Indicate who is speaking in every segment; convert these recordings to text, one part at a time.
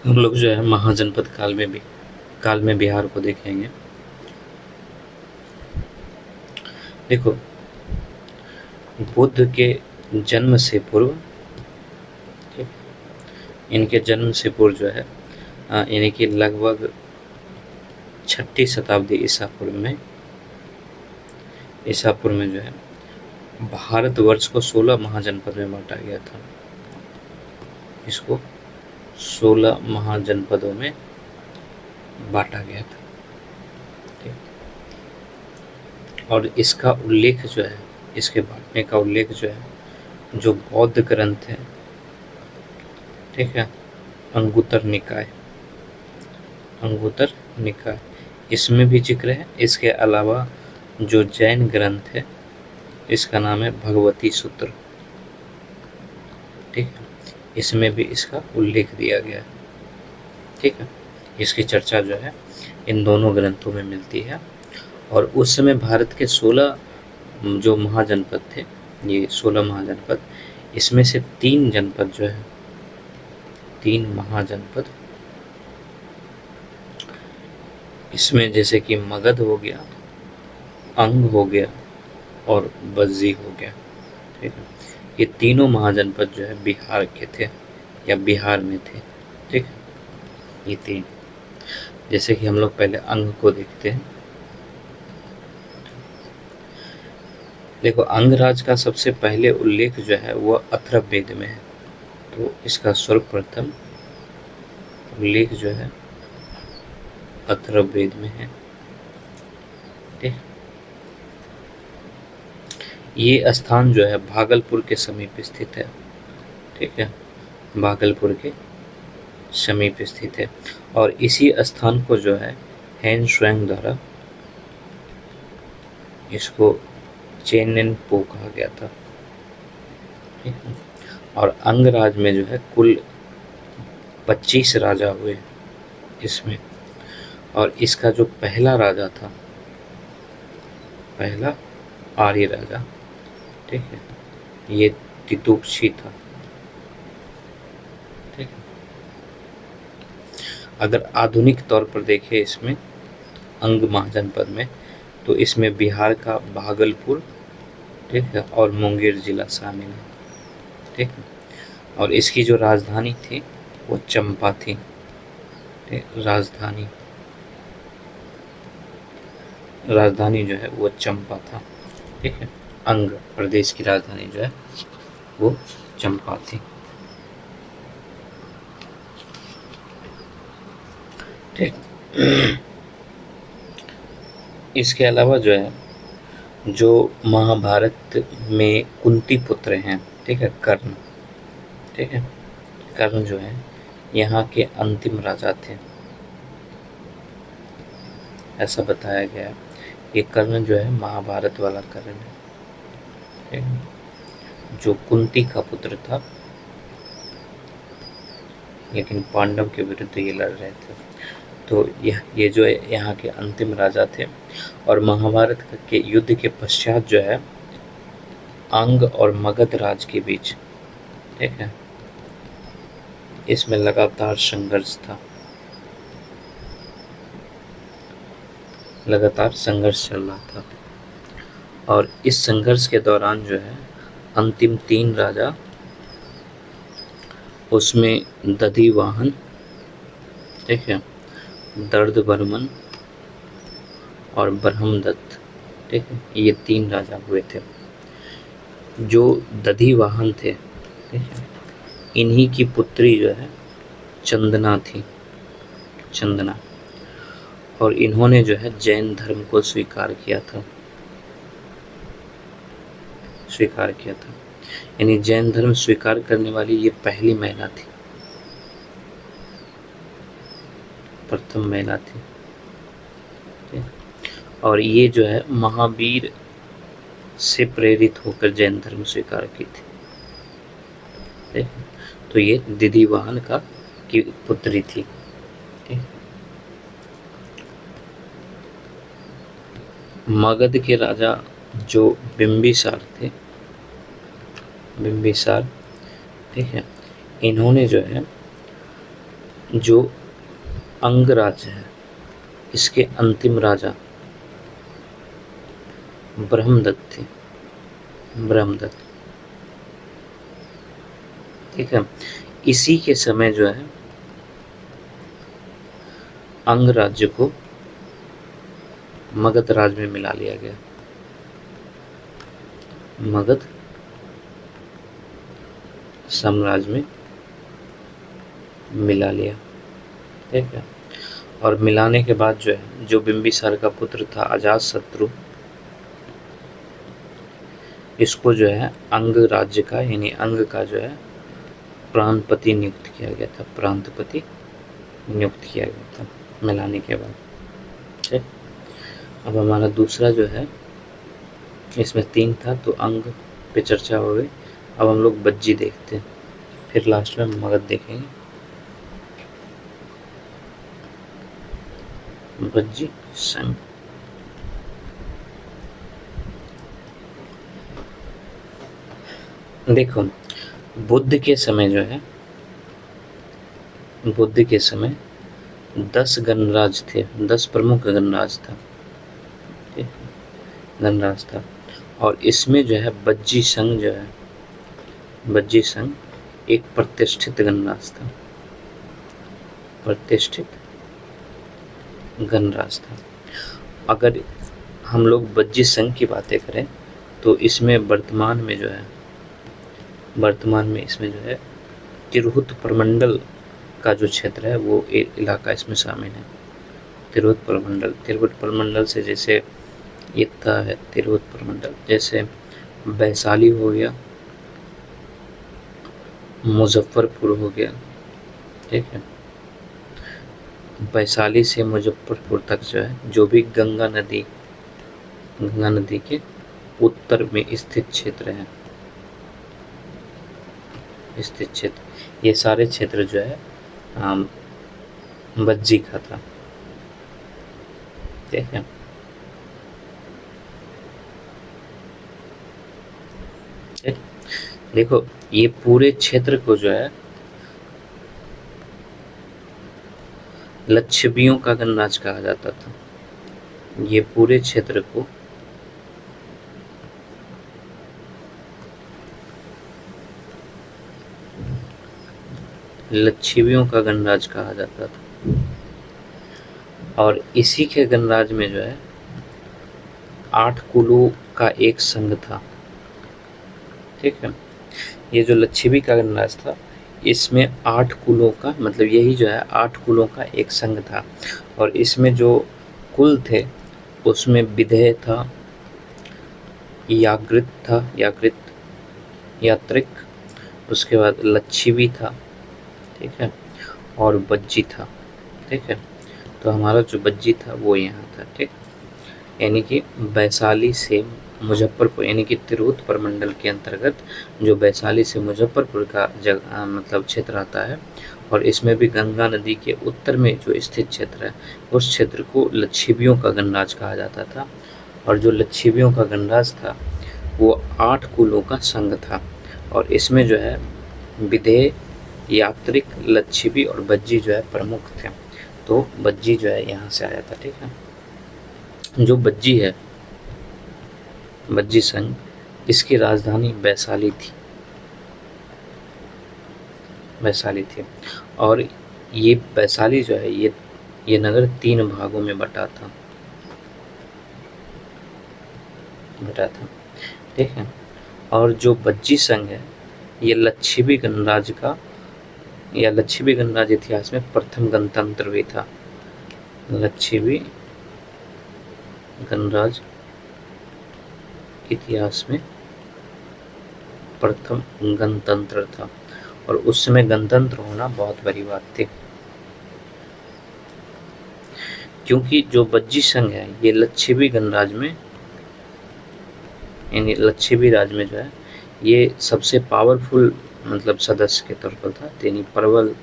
Speaker 1: हम लोग जो है महाजनपद काल में बिहार को देखेंगे। देखो, बुद्ध के जन्म से पूर्व, ठीक, इनके जन्म से पूर्व जो है यानी कि लगभग 6ठी शताब्दी ईसा पूर्व में जो है भारतवर्ष को 16 महाजनपद में बांटा गया था। इसको 16 महाजनपदों में बांटा गया था, ठीक। और इसका उल्लेख जो है, इसके बांटने का उल्लेख जो है, जो बौद्ध ग्रंथ है, ठीक है, अंगुत्तर निकाय, इसमें भी जिक्र है। इसके अलावा जो जैन ग्रंथ है, इसका नाम है भगवती सूत्र, ठीक है, इसमें भी इसका उल्लेख दिया गया है, ठीक है। इसकी चर्चा जो है इन दोनों ग्रंथों में मिलती है। और उस समय भारत के 16 जो महाजनपद थे, ये 16 महाजनपद, इसमें से 3 जनपद जो है, 3 महाजनपद, इसमें जैसे कि मगध हो गया, अंग हो गया और बज्जी हो गया, ठीक है। ये तीनों महाजनपद जो है बिहार के थे या बिहार में थे, ठीक है। ये 3, जैसे कि हम लोग पहले अंग को देखते हैं। देखो, अंगराज का सबसे पहले उल्लेख जो है वह अथर्ववेद में है। तो इसका सर्वप्रथम उल्लेख जो है अथर्ववेद में है, ठीक। ये स्थान जो है भागलपुर के समीप स्थित है, ठीक है, भागलपुर के समीप स्थित है। और इसी स्थान को जो है हेन श्वेंग द्वारा इसको चेनेनपो कहा गया था, ठीक है। और अंगराज में जो है कुल 25 राजा हुए इसमें। और इसका जो पहला राजा था, पहला आर्य राजा, ठीक है, ये तितुक्षी था, ठीक है। अगर आधुनिक तौर पर देखें इसमें अंग महाजनपद में, तो इसमें बिहार का भागलपुर, ठीक है, और मुंगेर जिला शामिल है, ठीक है। और इसकी जो राजधानी थी वो चंपा थी, राजधानी जो है वो चंपा था, ठीक है। अंग प्रदेश की राजधानी जो है वो चंपा थी, ठीक। इसके अलावा जो है, जो महाभारत में कुंती पुत्र हैं, ठीक है, कर्ण, ठीक है, कर्ण जो है यहाँ के अंतिम राजा थे, ऐसा बताया गया है। ये कर्ण जो है महाभारत वाला कर्ण है, ठीक है, जो कुंती का पुत्र था, लेकिन पांडव के विरुद्ध ये लड़ रहे थे। तो ये जो है यहाँ के अंतिम राजा थे। और महाभारत के युद्ध के पश्चात जो है अंग और मगध राज के बीच, ठीक है, इसमें लगातार संघर्ष था, लगातार संघर्ष चल रहा था। और इस संघर्ष के दौरान जो है अंतिम 3 राजा, उसमें दधिवाहन, ठीक है, दर्दवर्मन और ब्रह्मदत्त, ठीक है, ये 3 राजा हुए थे। जो दधिवाहन थे, ठीक है, इन्हीं की पुत्री जो है चंदना थी, चंदना। और इन्होंने जो है जैन धर्म को स्वीकार किया था, यानी जैन धर्म स्वीकार करने वाली ये पहली महिला थी, प्रथम महिला थी, ठीक। और ये जो है महावीर से प्रेरित होकर जैन धर्म स्वीकार की थी, ठीक। तो ये दधिवाहन की पुत्री थी, ठीक। मगध के राजा जो बिंबिसार थे, ठीक है, इन्होंने जो है जो अंग राज्य है इसके अंतिम राजा ब्रह्मदत्त थे, ब्रह्मदत्त। ठीक है, इसी के समय जो है अंग राज्य को मगध राज्य में मिला लिया गया, मगध साम्राज्य में मिला लिया। ठीक है, और मिलाने के बाद जो है जो बिंबिसार का पुत्र था अजातशत्रु, इसको जो है अंग राज्य का यानी अंग का जो है प्रांतपति नियुक्त किया गया था, प्रांतपति नियुक्त किया गया था मिलाने के बाद। ठीक, अब हमारा दूसरा जो है, इसमें 3 था तो अंग पे चर्चा हो गई। अब हम लोग बज्जी देखते हैं, फिर लास्ट में मगध देखेंगे। बज्जी संघ, देखो बुद्ध के समय जो है, बुद्ध के समय 10 गणराज थे, 10 प्रमुख गणराज था, गणराज था। और इसमें जो है बज्जी संघ जो है, बज्जी संघ एक प्रतिष्ठित गणराज था, प्रतिष्ठित गणराज था। अगर हम लोग बज्जी संघ की बातें करें तो इसमें वर्तमान में जो है, वर्तमान में इसमें जो है तिरहुत प्रमंडल का जो क्षेत्र है वो एक इलाका इसमें शामिल है। तिरहुत प्रमंडल, तिरहुत प्रमंडल से जैसे इतना है तिरहुत प्रमंडल, जैसे वैशाली हो गया, मुजफ्फरपुर हो गया। ठीक है, वैशाली से मुजफ्फरपुर तक जो है जो भी गंगा नदी के उत्तर में स्थित क्षेत्र है, स्थित क्षेत्र, ये सारे क्षेत्र जो है बज्जी का था। ठीक है, देखो ये पूरे क्षेत्र को जो है लक्षिवियों का गणराज कहा जाता था। ये पूरे क्षेत्र को लक्षिवियों का गणराज कहा जाता था। और इसी के गणराज में जो है 8 कुलों का एक संघ था। ठीक है, ये जो लक्षिवी का गणराज था इसमें 8 कुलों का, मतलब यही जो है 8 कुलों का एक संघ था। और इसमें जो कुल थे उसमें विदेह था, याग्रित था, यात्रिक, उसके बाद लक्षिवी था। ठीक है, और बज्जी था। ठीक है, तो हमारा जो बज्जी था वो यहाँ था। ठीक, यानी कि वैशाली से मुजफ्फरपुर, यानी कि तिरहुत प्रमंडल के अंतर्गत जो वैशाली से मुजफ्फरपुर का जगह मतलब क्षेत्र आता है, और इसमें भी गंगा नदी के उत्तर में जो स्थित क्षेत्र है उस क्षेत्र को लक्षिवियों का गणराज कहा जाता था। और जो लक्षिवियों का गणराज था वो 8 कुलों का संघ था। और इसमें जो है विदेह, यात्रिक, लक्षिवी और बज्जी जो है प्रमुख थे। तो बज्जी जो है यहाँ से आया था। ठीक है, जो बज्जी है, बज्जी संघ, इसकी राजधानी वैशाली थी, वैशाली थी। और ये वैशाली जो है ये नगर 3 भागों में बटा था। ठीक है, और जो बज्जी संघ है ये लक्षिवी गणराज का, या लक्षिवी गणराज इतिहास में प्रथम गणतंत्र भी था। लक्षिवी गणराज इतिहास में प्रथम गणतंत्र था, और उस समय गणतंत्र होना बहुत बड़ी बात थी, क्योंकि जो बज्जी संघ है ये लक्षिवी गणराज में, यानी लक्षिवी राज में जो है ये सबसे पावरफुल मतलब सदस्य के तौर पर था, यानी प्रबल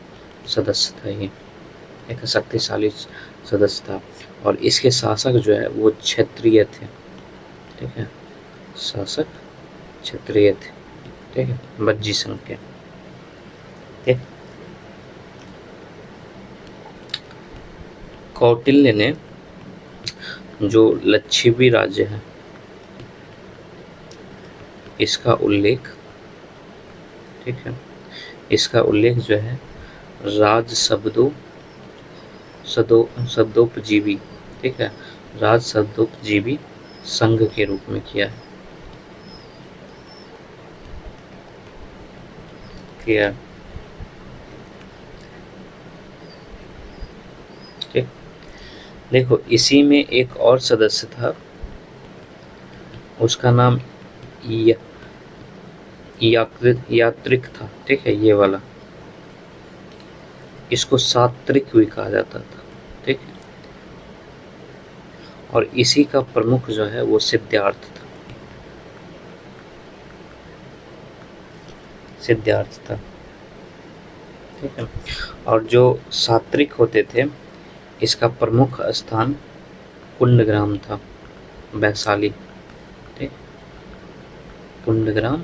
Speaker 1: सदस्य था, ये एक शक्तिशाली सदस्य था। और इसके शासक जो है वो क्षत्रिय थे। ठीक है, शासक क्षत्रिय थे। ठीक है, बज्जी संघ के। ठीक, कौटिल्य ने जो लक्षिवी राज्य है इसका उल्लेख, ठीक है, इसका उल्लेख जो है राज शब्दोपजीवी, ठीक है, राज शब्दोपजीवी संघ के रूप में किया है। ठीक, देखो इसी में एक और सदस्य था, उसका नाम यात्रिक था, ठीक है, ये वाला, इसको सात्रिक भी कहा जाता था, ठीक है, और इसी का प्रमुख जो है वो सिद्धार्थ था, ठीक है। और जो सात्रिक होते थे इसका प्रमुख स्थान कुंडग्राम था, वैशाली, ठीक, कुंडग्राम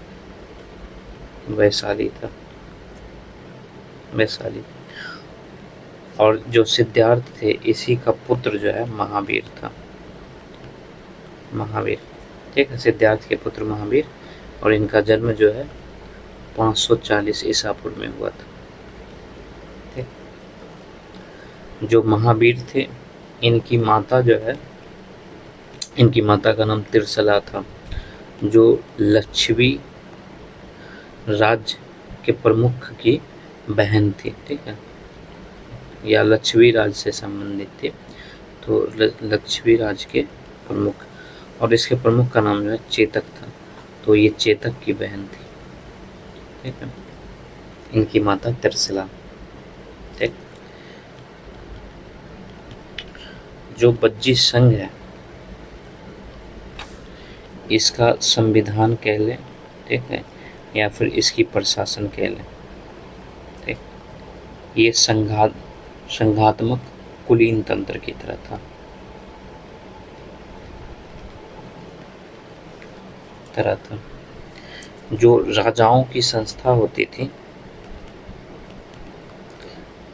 Speaker 1: वैशाली था, वैशाली। और जो सिद्धार्थ थे इसी का पुत्र जो है महावीर था, महावीर, ठीक है, सिद्धार्थ के पुत्र महावीर, और इनका जन्म जो है 540 ईसा पूर्व में हुआ था, ठीक। जो महावीर थे इनकी माता जो है, इनकी माता का नाम तिरसला था, जो लक्षवी राज्य के प्रमुख की बहन थी, ठीक है, या लक्षवी राज्य से संबंधित थे, तो लक्षवी राज्य के प्रमुख, और इसके प्रमुख का नाम जो है चेतक था, तो ये चेतक की बहन थी, ठीक है, इनकी माता तिरसला, ठीक। जो बज्जी संघ है इसका संविधान कह लें, ठीक है, या फिर इसकी प्रशासन कह लें, ठीक, ये संघात्मक कुलीन तंत्र की तरह था, जो राजाओं की संस्था होती थी,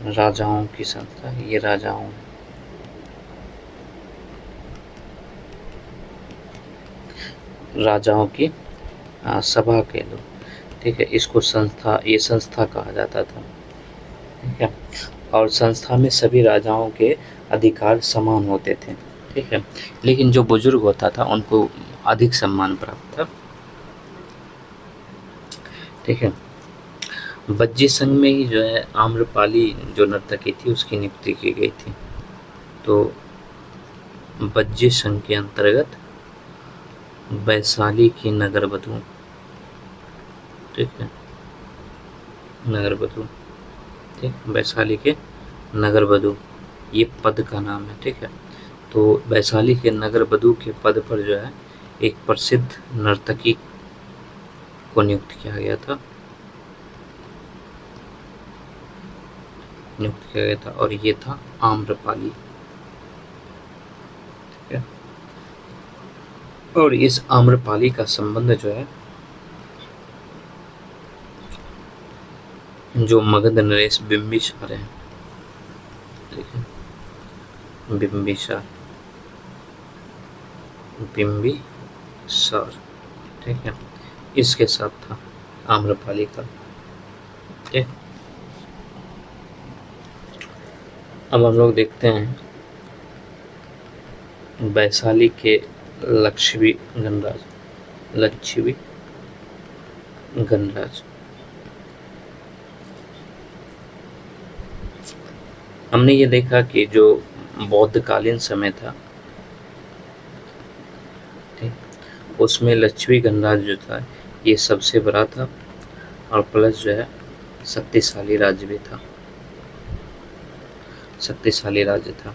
Speaker 1: राजाओं की संस्था, ये राजाओं की सभा कह लो, ठीक है, इसको संस्था, ये संस्था कहा जाता था, ठीक है, और संस्था में सभी राजाओं के अधिकार समान होते थे, ठीक है, लेकिन जो बुजुर्ग होता था उनको अधिक सम्मान प्राप्त था, ठीक है। बज्जी संघ में ही जो है आम्रपाली जो नर्तकी थी उसकी नियुक्ति की गई थी, तो बज्जी संघ के अंतर्गत वैशाली की नगरवधु, ठीक है, नगरवधु, ठीक, वैशाली के नगरवधु ये पद का नाम है, ठीक है, तो वैशाली के नगरवधु के पद पर जो है एक प्रसिद्ध नर्तकी को नियुक्त किया गया था, और ये था आम्रपाली, ठीक है। और इस आम्रपाली का संबंध जो है जो मगध नरेश बिंबिसार है, ठीक है, बिंबिसार, ठीक है, इसके साथ था आम्रपाली का, ठीक। अब हम लोग देखते हैं वैशाली के लक्षवी गणराज, हमने ये देखा कि जो बौद्धकालीन समय था, ठीक, उसमें लक्षवी गणराज जो था ये सबसे बड़ा था, और प्लस जो है शक्तिशाली राज्य भी था, शक्तिशाली राज्य था,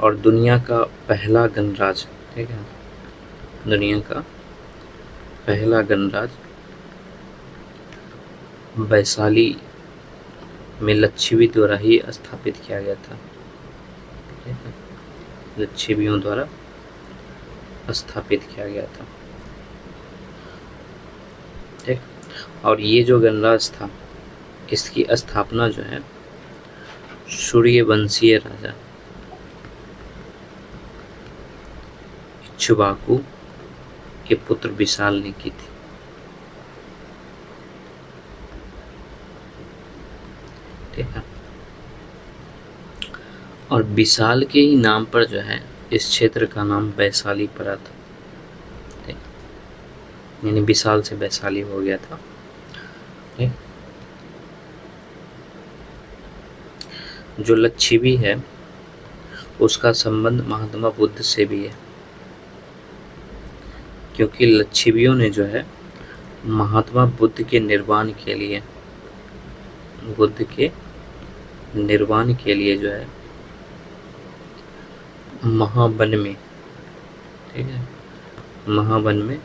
Speaker 1: और दुनिया का पहला गणराज, ठीक है, दुनिया का पहला गणराज वैशाली में लक्षवी द्वारा ही स्थापित किया गया था, ठीक है, लक्षवियों द्वारा स्थापित किया गया था, ठीक। और ये जो गणराज था इसकी स्थापना जो है सूर्यवंशीय राजा इक्ष्वाकु के पुत्र विशाल ने की थी। ठीक है। और विशाल के ही नाम पर जो है इस क्षेत्र का नाम वैशाली पड़ा था, यानी विशाल से वैशाली हो गया था। ठीक। जो लच्छिवी है उसका संबंध महात्मा बुद्ध से भी है, क्योंकि लच्छिवियों ने जो है महात्मा बुद्ध के निर्वाण के लिए जो है महावन में, ठीक है, महावन में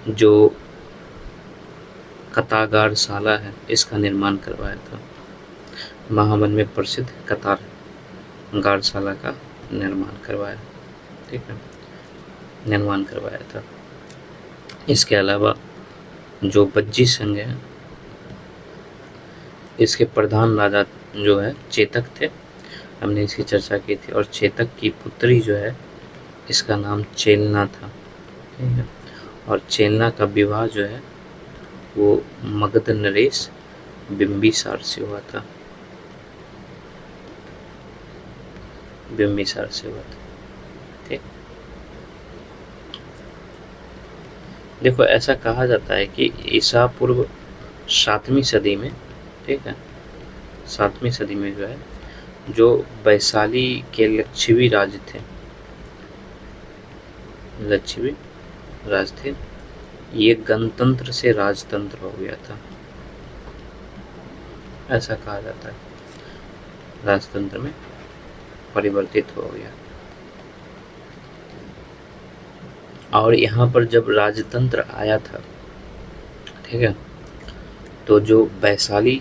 Speaker 1: जो कतागारशाला है इसका निर्माण करवाया था। महावन में प्रसिद्ध कतागारशाला का निर्माण करवाया, ठीक है, निर्माण करवाया था। इसके अलावा जो बज्जी संघ है इसके प्रधान राजा जो है चेतक थे, हमने इसकी चर्चा की थी। और चेतक की पुत्री जो है इसका नाम चेलना था, ठीक है। और चेलना का विवाह जो है वो मगध नरेश बिंबिसार से हुआ था, बिंबिसार से हुआ था। ठीक। देखो ऐसा कहा जाता है कि ईसा पूर्व 7वीं सदी में, ठीक है, 7वीं सदी में जो है जो वैशाली के लच्छिवी राज थे, लच्छिवी राज थे, ये गणतंत्र से राजतंत्र हो गया था, ऐसा कहा जाता है, राजतंत्र में परिवर्तित हो गया। और यहाँ पर जब राजतंत्र आया था, ठीक है, तो जो वैशाली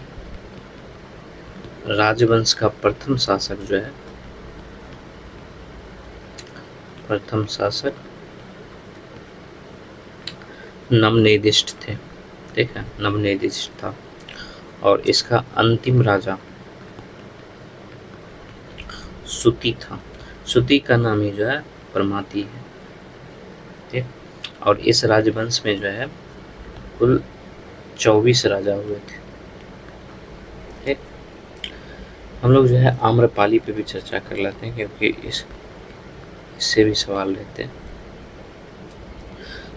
Speaker 1: राजवंश का प्रथम शासक जो है, प्रथम शासक नवनिर्दिष्ट थे, ठीक है, नवनिर्दिष्ट था। और इसका अंतिम राजा सुति था। सुति का नाम ही जो है परमाती है, ठीक। और इस राजवंश में जो है कुल 24 राजा हुए थे, ठीक। हम लोग जो है आम्रपाली पे भी चर्चा कर लेते हैं, क्योंकि इससे भी सवाल रहते हैं।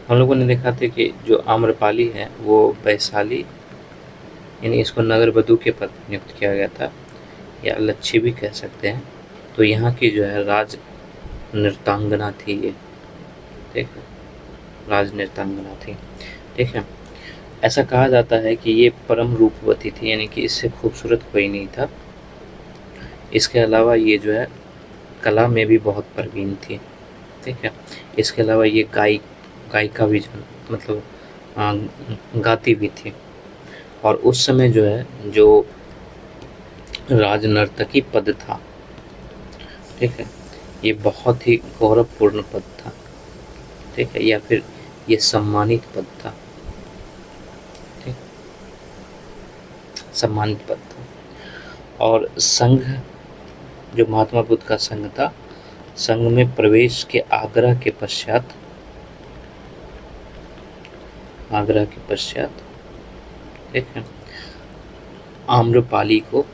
Speaker 1: हम लोगों ने देखा था कि जो आम्रपाली है वो वैशाली, यानी इसको नगर वधु के पद नियुक्त किया गया था, या लच्छी भी कह सकते हैं। तो यहाँ की जो है राज नृतांगना थी ये, ठीक है, राज नृतांगना थी, ठीक है। ऐसा कहा जाता है कि ये परम रूपवती थी, यानी कि इससे खूबसूरत कोई नहीं था। इसके अलावा ये जो है कला में भी बहुत प्रवीण थी, ठीक है। इसके अलावा ये गायिका भी मतलब गाती भी थी। और उस समय जो है जो राजनर्तकी पद था, ठीक है, ये बहुत ही गौरवपूर्ण पद था, ठीक है, या फिर ये सम्मानित पद था, ठीक, सम्मानित पद था। और संघ, जो महात्मा बुद्ध का संघ था, संघ में प्रवेश के आग्रह के पश्चात ठीक है, आम्रपाली को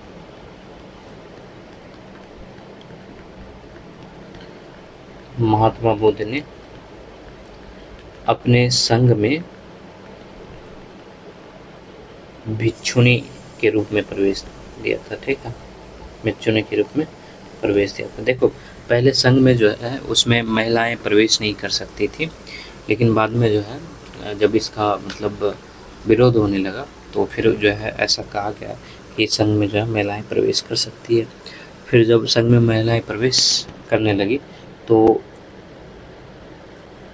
Speaker 1: महात्मा बुद्ध ने अपने संघ में भिक्षुणी के रूप में प्रवेश दिया था, ठीक है, भिक्षुणी के रूप में प्रवेश दिया था। देखो पहले संघ में जो है उसमें महिलाएं प्रवेश नहीं कर सकती थी, लेकिन बाद में जो है जब इसका मतलब विरोध होने लगा तो फिर जो है ऐसा कहा गया कि संघ में जो है महिलाएं प्रवेश कर सकती है। फिर जब संघ में महिलाएं प्रवेश करने लगी तो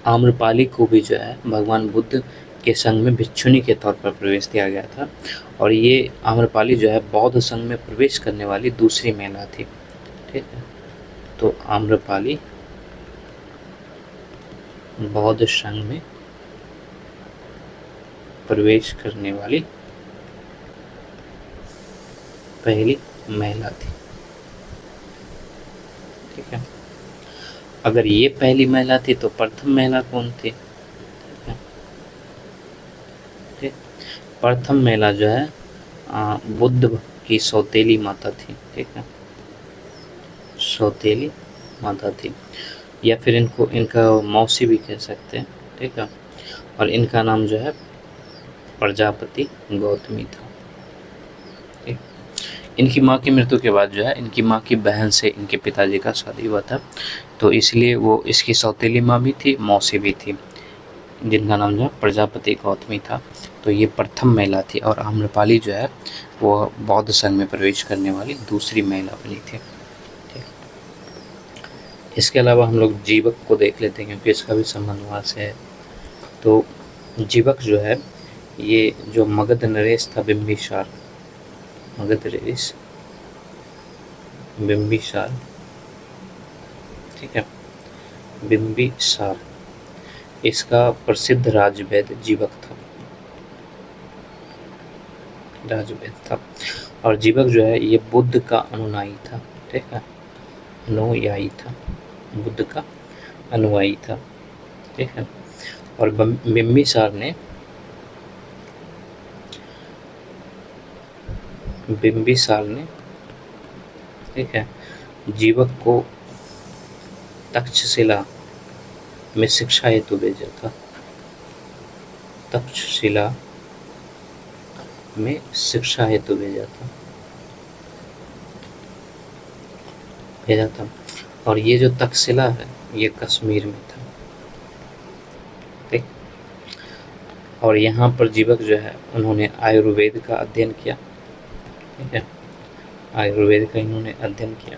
Speaker 1: आम्रपाली को भी जो है भगवान बुद्ध के संघ में भिक्षुणी के तौर पर प्रवेश दिया गया था। और ये आम्रपाली जो है बौद्ध संघ में प्रवेश करने वाली दूसरी महिला थी, ठीक है। तो आम्रपाली बौद्ध संघ में प्रवेश करने वाली पहली महिला थी, ठीक है। अगर ये पहली महिला थी तो प्रथम महिला कौन थी? ठीक, प्रथम महिला जो है बुद्ध की सौतेली माता थी। ठीक है, सौतेली माता थी, या फिर इनको इनका मौसी भी कह सकते हैं। ठीक है, और इनका नाम जो है प्रजापति गौतमी था। ठीक, इनकी माँ की मृत्यु के बाद जो है इनकी माँ की बहन से इनके पिताजी का शादी हुआ था, तो इसलिए वो इसकी सौतेली माँ भी थी, मौसी भी थी, जिनका नाम जो है प्रजापति गौतमी था। तो ये प्रथम महिला थी, और आम्रपाली जो है वो बौद्ध संघ में प्रवेश करने वाली दूसरी महिला बनी थी। ठीक, इसके अलावा हम लोग जीवक को देख लेते हैं, क्योंकि इसका भी संबंध वहाँ से है। तो जीवक जो है, ये जो मगध नरेश था बिंबिसार, मगध नरेश बिंबिसार, ठीक है, बिंबिसार, इसका प्रसिद्ध राजवैद्य जीवक था, राजवैद्य था। और जीवक जो है ये बुद्ध का अनुयायी था। ठीक है, अनुयायी था, बुद्ध का अनुयायी था। ठीक है, और बिंबिसार ने ठीक है जीवक को तक्षशिला में शिक्षा हेतु भेजा था, तक्षशिला में शिक्षा हेतु भेजा था। और ये जो तक्षशिला है ये कश्मीर में था। ठीक, और यहाँ पर जीवक जो है उन्होंने आयुर्वेद का अध्ययन किया। ठीक है, आयुर्वेद का इन्होंने अध्ययन किया,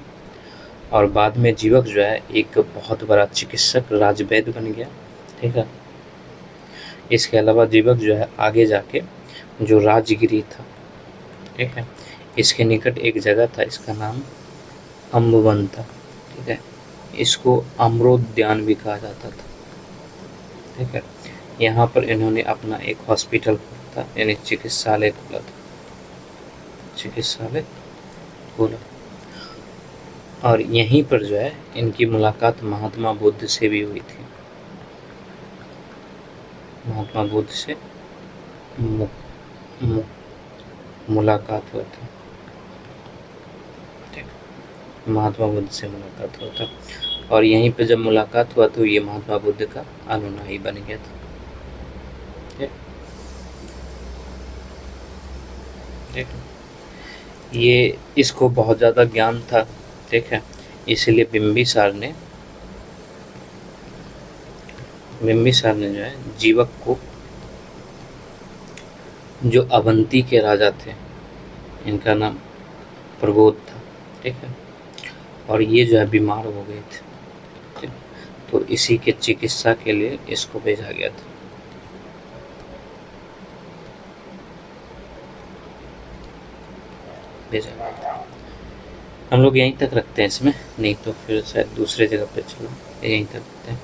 Speaker 1: और बाद में जीवक जो है एक बहुत बड़ा चिकित्सक राजवैद्य बन गया। ठीक है, इसके अलावा जीवक जो है आगे जाके जो राजगिरी था, ठीक है, इसके निकट एक जगह था, इसका नाम अम्बवन था। ठीक है, इसको अमरोद्यान भी कहा जाता था। ठीक है, यहाँ पर इन्होंने अपना एक हॉस्पिटल खोला था, यानी चिकित्सालय खोला था, चिकित्सालय खोला। और यहीं पर जो है इनकी मुलाकात महात्मा बुद्ध से भी हुई थी, महात्मा बुद्ध से मुलाकात हुआ था। ठीक, महात्मा बुद्ध से मुलाकात हुआ था, और यहीं पे जब मुलाकात हुआ तो ये महात्मा बुद्ध का अनुयायी बन गया था। ठीक, ये इसको बहुत ज़्यादा ज्ञान था। ठीक है, इसलिए बिंबिसार ने जो है जीवक को, जो अवंती के राजा थे, इनका नाम प्रबोध था। ठीक है, और ये जो है बीमार हो गए थे। ठीक, तो इसी के चिकित्सा के लिए इसको भेजा गया था। हम लोग यहीं तक रखते हैं इसमें, नहीं तो फिर शायद दूसरे जगह पे चलो, यहीं तक रखते हैं।